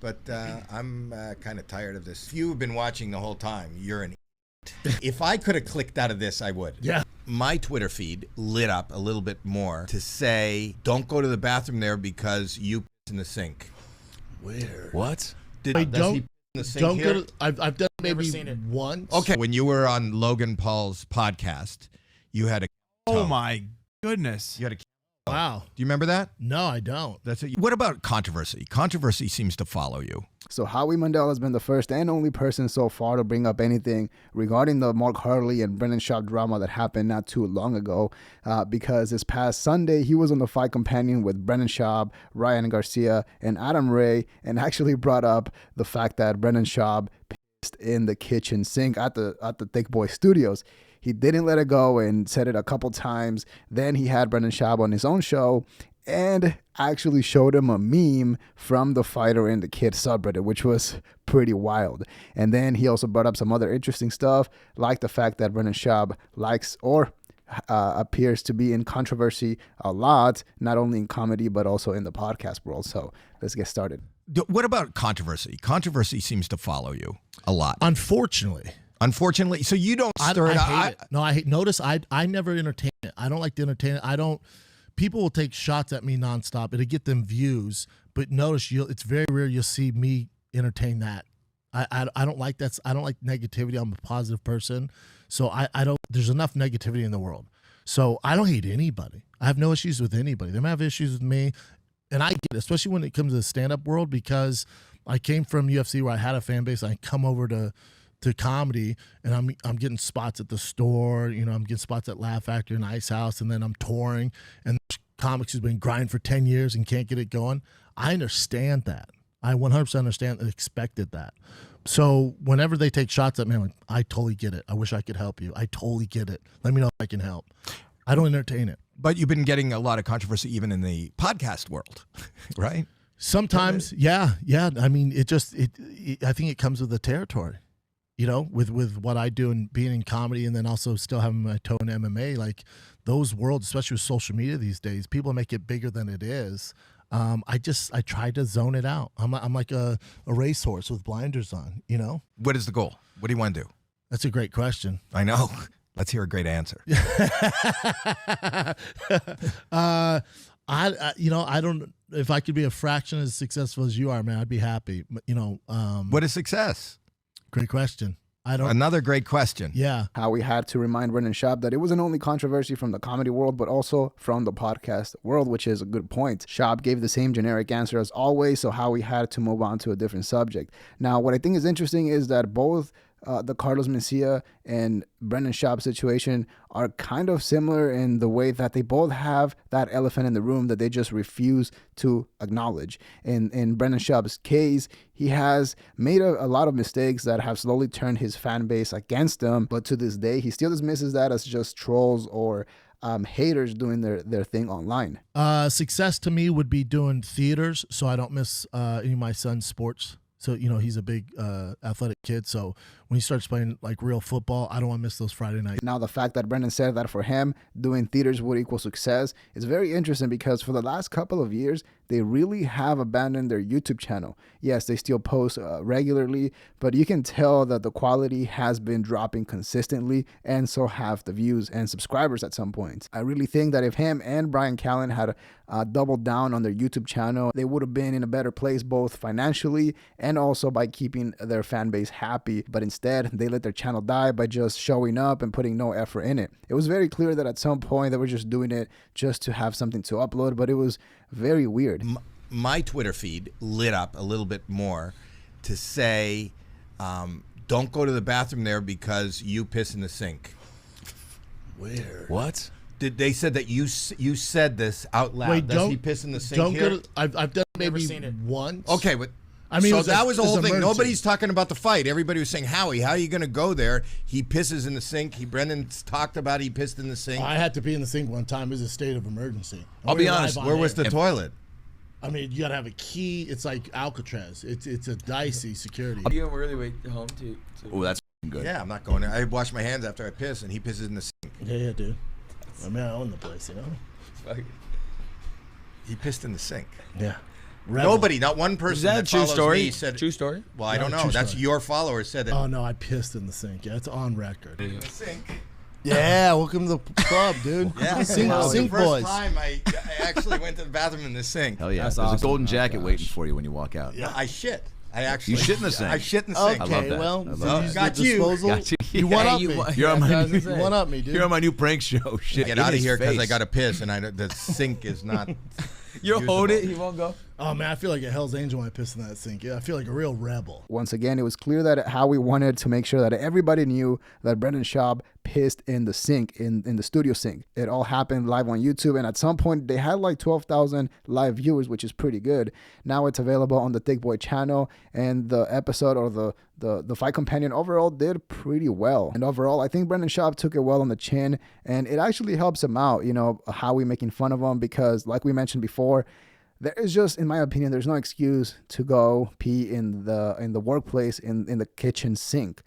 But I'm kind of tired of this. If you've been watching the whole time, you're an idiot. If I could have clicked out of this, I would. Yeah. My Twitter feed lit up a little bit more to say, don't go to the bathroom there because you piss in the sink. Weird. What? Wait, does he piss in the sink here? Go to, I've done maybe seen it. once. Okay. When you were on Logan Paul's podcast, you had a Oh my goodness. You had a Wow. Do you remember that? No, I don't. That's it. What about controversy? Controversy seems to follow you. So Howie Mandel has been the first and only person so far to bring up anything regarding the Mark Harley and Brendan Schaub drama that happened not too long ago, because this past Sunday he was on the Fight Companion with Brendan Schaub, Ryan Garcia, and Adam Ray, and actually brought up the fact that Brendan Schaub pissed in the kitchen sink at the Thick Boy Studios. He didn't let it go and said it a couple times. Then he had Brendan Schaub on his own show and actually showed him a meme from the Fighter and the Kid subreddit, which was pretty wild. And then he also brought up some other interesting stuff, like the fact that Brendan Schaub likes or appears to be in controversy a lot, not only in comedy, but also in the podcast world. So let's get started. What about controversy? Controversy seems to follow you a lot. Unfortunately, so you don't stir it up. I hate it. No, I hate. Notice, I never entertain it. I don't like to entertain it. I don't. People will take shots at me nonstop. It'll get them views, but notice it's very rare you'll see me entertain that. I don't like that. I don't like negativity. I'm a positive person, so I don't. There's enough negativity in the world, so I don't hate anybody. I have no issues with anybody. They might have issues with me, and I get it, especially when it comes to the stand-up world, because I came from UFC where I had a fan base. I come over to comedy, and I'm getting spots at the store, I'm getting spots at Laugh Factory and Ice House, and then I'm touring, and comics who's been grinding for 10 years and can't get it going. I understand that. I 100% understand and expected that. So whenever they take shots at me, I'm like, I totally get it. I wish I could help you. I totally get it. Let me know if I can help. I don't entertain it. But you've been getting a lot of controversy even in the podcast world, right? Sometimes, yeah. I mean, I think it comes with the territory. With what I do and being in comedy, and then also still having my toe in MMA, like those worlds, especially with social media these days, people make it bigger than it is. I try to zone it out. I'm like a racehorse with blinders on, What is the goal? What do you want to do? That's a great question. I know. Let's hear a great answer. I don't. If I could be a fraction as successful as you are, man, I'd be happy. But, what is success? Great question. Another great question. Yeah. Howie had to remind Brendan Schaub that it wasn't only controversy from the comedy world, but also from the podcast world, which is a good point. Schaub gave the same generic answer as always, so Howie had to move on to a different subject. Now, what I think is interesting is that both the Carlos Mencia and Brendan Schaub situation are kind of similar in the way that they both have that elephant in the room that they just refuse to acknowledge. In Brendan Schaub's case, he has made a lot of mistakes that have slowly turned his fan base against him, but to this day, he still dismisses that as just trolls or haters doing their thing online. Success to me would be doing theaters, so I don't miss any of my son's sports. So, he's a big athletic kid. So when he starts playing like real football, I don't want to miss those Friday nights. Now, the fact that Brendan said that for him, doing theaters would equal success is very interesting, because for the last couple of years, they really have abandoned their YouTube channel. Yes, they still post regularly, but you can tell that the quality has been dropping consistently, and so have the views and subscribers at some points. I really think that if him and Brian Callen had doubled down on their YouTube channel, they would have been in a better place, both financially and also by keeping their fan base happy. But instead, they let their channel die by just showing up and putting no effort in it. It was very clear that at some point they were just doing it just to have something to upload, but it was very weird. My Twitter feed lit up a little bit more to say, don't go to the bathroom there because you piss in the sink. Weird. What? They said that you said this out loud. Wait, Does he piss in the sink here? I've done maybe seen it. once. Okay, but I mean, so that was the whole thing. emergency. Nobody's talking about the fight. Everybody was saying, Howie, how are you going to go there? He pisses in the sink. Brendan talked about he pissed in the sink. I had to pee in the sink one time. It was a state of emergency. I'll be honest, Where was the toilet? I mean, you got to have a key. It's like Alcatraz. It's a dicey security. You don't really wait home to Oh, that's good. Yeah, I'm not going there. I wash my hands after I piss, and he pisses in the sink. Yeah, dude. I mean, I own the place, He pissed in the sink. Yeah. Nobody, not one person Is that a true follows story? me said. True story? Well, I don't No, know. true That's story. your followers said that. Oh no, I pissed in the sink. Yeah, it's on record. The sink. Yeah, welcome to the club, dude. Yeah, Sink, well, sink the first boys. time I actually went to the bathroom in the sink. Hell yeah. That's There's awesome. a golden jacket Oh, waiting gosh. for you when you walk out. Yeah. I shit. I actually. You shit in the sink? I shit in the sink. Okay, I love that. well, I love so that. use Got the you. disposal. Got you. You one Yeah, up you me. wa- You're on Yeah, my that's what I was new- gonna You say. one up me, dude. You're on my new prank show. Shit. Get in out of his here because I face. got to piss, and the sink is not. You'll hold it. usable. He won't go. Oh man, I feel like a Hell's Angel when I piss in that sink. Yeah, I feel like a real rebel. Once again, it was clear that Howie wanted to make sure that everybody knew that Brendan Schaub pissed in the sink, in the studio sink. It all happened live on YouTube, and at some point they had like 12,000 live viewers, which is pretty good. Now it's available on the Thick Boy channel, and the episode or the Fight Companion overall did pretty well. And overall, I think Brendan Schaub took it well on the chin, and it actually helps him out, you know, Howie making fun of him, because like we mentioned before, there is just, in my opinion, there's no excuse to go pee in the workplace in the kitchen sink.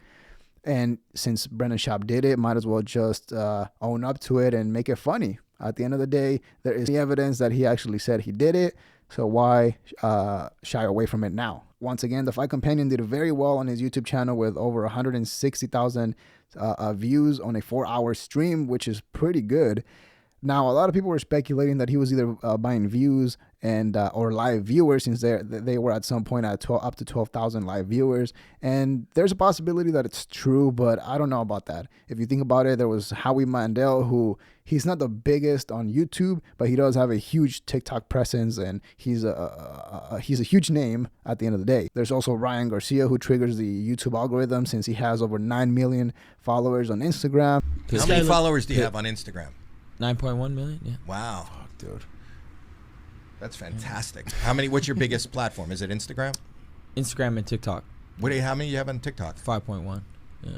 And since Brendan Schaub did it, might as well just own up to it and make it funny. At the end of the day, there is evidence that he actually said he did it. So why shy away from it now? Once again, the Fight Companion did very well on his YouTube channel with over 160,000 views on a 4-hour stream, which is pretty good. Now, a lot of people were speculating that he was either buying views and or live viewers, since they were at some point at up to 12,000 live viewers. And there's a possibility that it's true, but I don't know about that. If you think about it, there was Howie Mandel, who he's not the biggest on YouTube, but he does have a huge TikTok presence, and he's a huge name at the end of the day. There's also Ryan Garcia, who triggers the YouTube algorithm, since he has over 9 million followers on Instagram. How many followers do you have on Instagram? 9.1 million. Yeah. Wow, Fuck, dude. that's fantastic. What's your biggest platform? Is it Instagram? Instagram and TikTok. How many do you have on TikTok? 5.1. Yeah.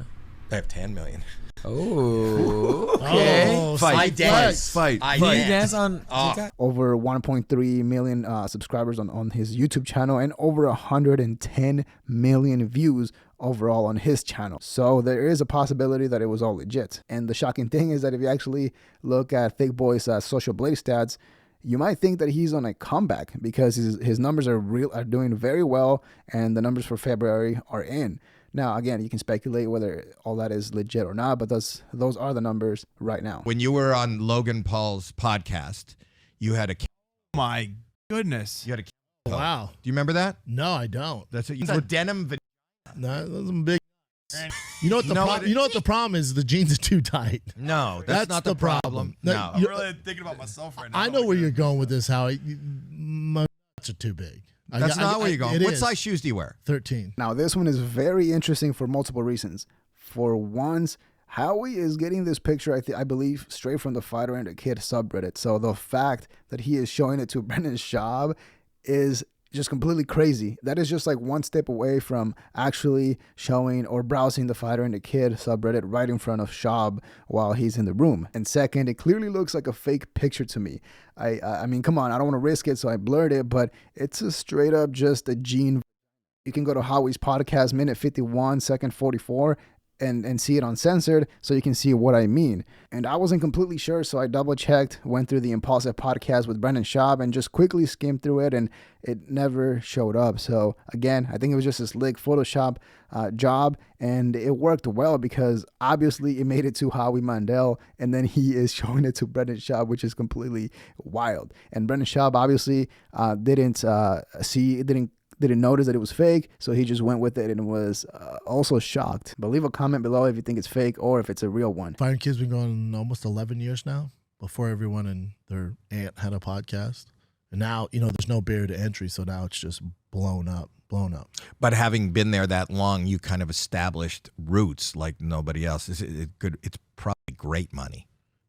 I have 10 million. Oh. Okay. Oh, Fight. I dance. Fight. I Do you dance. dance on Oh. TikTok? Over 1.3 million subscribers on his YouTube channel, and over 110 million views overall on his channel. So there is a possibility that it was all legit. And the shocking thing is that if you actually look at Thick Boy's social blade stats, you might think that he's on a comeback, because his numbers are doing very well, and the numbers for February are in. Now, again, you can speculate whether all that is legit or not, but those are the numbers right now. When you were on Logan Paul's podcast, you had a My goodness. Wow. Do you remember that? No, I don't. That's what you said. Denim. No, those are big. You know what the No, problem? You know what the problem is? The jeans are too tight. No, that's not the problem. No, No. you- really thinking about myself right now. I know where you're going with this, Howie. My nuts are too big. That's not where you're going. It What is. size shoes do you wear? 13. Now, this one is very interesting for multiple reasons. For once, Howie is getting this picture, I believe, straight from the Fighter and the Kid subreddit. So the fact that he is showing it to Brendan Schaub is just completely crazy. That is just like one step away from actually showing or browsing the Fighter and the Kid subreddit right in front of Schaub while he's in the room. And second, it clearly looks like a fake picture to me. I mean, come on, I don't want to risk it, so I blurred it, but it's a straight up just a gene. You can go to Howie's podcast, minute 51, second 44, and see it uncensored, so you can see what I mean. And I wasn't completely sure, so I double checked, went through the Impulsive podcast with Brendan Schaub, and just quickly skimmed through it, and it never showed up. So again, I think it was just a slick Photoshop job, and it worked well, because obviously it made it to Howie Mandel, and then he is showing it to Brendan Schaub, which is completely wild. And Brendan Schaub obviously didn't notice that it was fake, so he just went with it and was also shocked. But leave a comment below if you think it's fake or if it's a real one. Fire and Kid's been going almost 11 years now, before everyone and their aunt had a podcast. And now, there's no barrier to entry, so now it's just blown up. But having been there that long, you kind of established roots like nobody else. It's probably great money.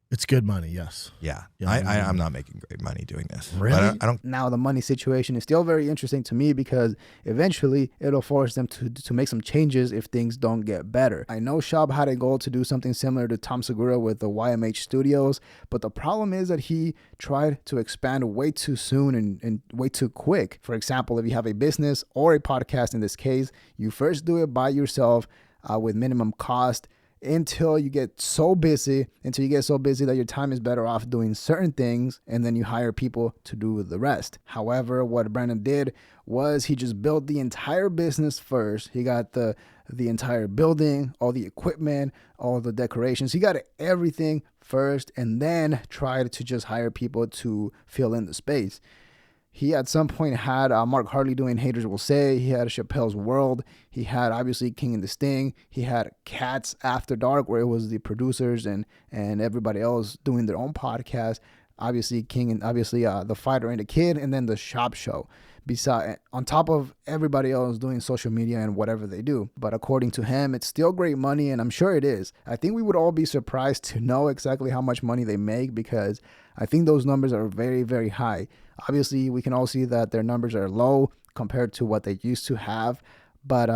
It's good money, yes. Yeah, Yeah, I'm not making great money doing this. Really? But I don't. Now the money situation is still very interesting to me, because eventually it'll force them to make some changes if things don't get better. I know Schaub had a goal to do something similar to Tom Segura with the YMH Studios, but the problem is that he tried to expand way too soon and way too quick. For example, if you have a business or a podcast in this case, you first do it by yourself with minimum cost. until you get so busy that your time is better off doing certain things, and then you hire people to do the rest. However, what Brandon did was he just built the entire business first. He got the entire building, all the equipment, all the decorations. He got everything first and then tried to just hire people to fill in the space. He at some point had Mark Harley doing Haters Will Say. He had Chappelle's World. He had obviously King and the Sting. He had Cats After Dark, where it was the producers and everybody else doing their own podcast. Obviously King and obviously The Fighter and the Kid, and then the Schaub Show. On top of everybody else doing social media and whatever they do. But according to him, it's still great money, and I'm sure it is. I think we would all be surprised to know exactly how much money they make, because I think those numbers are very, very high. Obviously, we can all see that their numbers are low compared to what they used to have. But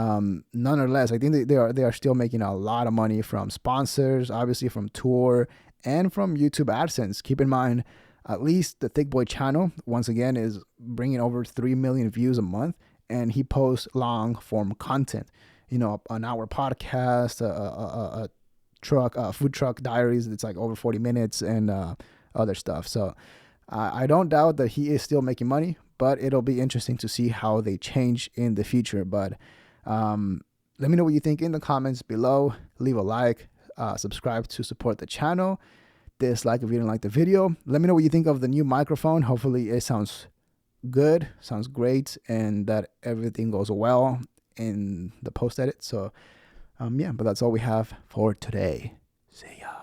nonetheless, I think they are still making a lot of money from sponsors, obviously from tour, and from YouTube AdSense. Keep in mind, at least the Thick Boy channel, once again, is bringing over 3 million views a month, and he posts long form content. You know, an hour podcast, a food truck diaries that's like over 40 minutes, and other stuff. So I don't doubt that he is still making money, but it'll be interesting to see how they change in the future. But let me know what you think in the comments below. Leave a like, subscribe to support the channel, dislike if you didn't like the video. Let me know what you think of the new microphone. Hopefully it sounds good, sounds great, and that everything goes well in the post edit. So yeah, but that's all we have for today. See ya.